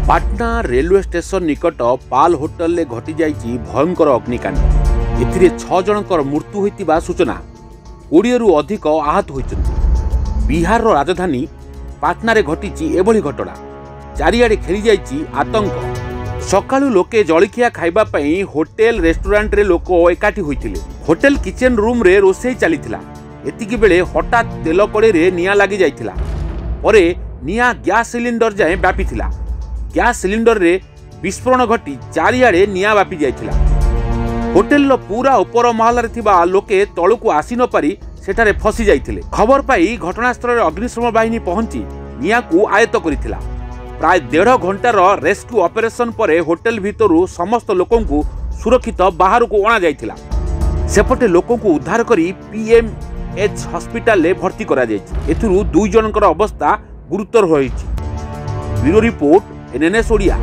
Patna railway station निकट पाल hotel ले घटी जाइछि भयंकर अग्निकांड। एथिरे 6 जनकर मृत्यु होइतिबा सूचना। 20 रु अधिक आहत होइछन्ति। बिहार रो राजधानी पाटना रे घटिछि एभली घटना। चारिआडे खेली जाइछि आतंक। सकाळु लोके जळखिया खाइबा पई होटेल रेस्टोरेंट रे लोक एकाठी होइतिले। होटेल किचन रूम रे रोसई चलीथिला। एतिकी बेले हठात तेल कड़े रे निया लागि जाइथिला। परे निया गैस सिलिंडर जाए व्यापीथिला। गैस सिलिंडर रे विस्फोरण घटी चारिआडे निया व्यापी जाइथिला। होटेल लो पूरा ऊपर महल रे थिबा लोके तळकु आसी न पारी सेठारे फसी जाइथिले। खबर पाई घटनास्थल रे अग्निशम बाहिनी पहुंची निया को आयत्त करिथिला। प्राय 1.5 घंटार रेस्क्यू ऑपरेशन परे होटेल भितरु समस्त लोकंकु सुरक्षित बाहर को अणा जाइथिला। सेपटे लोकंकु उद्धार करी पीएमएच हॉस्पिटल ले भर्ती करा जाइछि। एथुरु 2 जनकर अवस्था गुरुतर होइछि। Bureau report NNS Odia.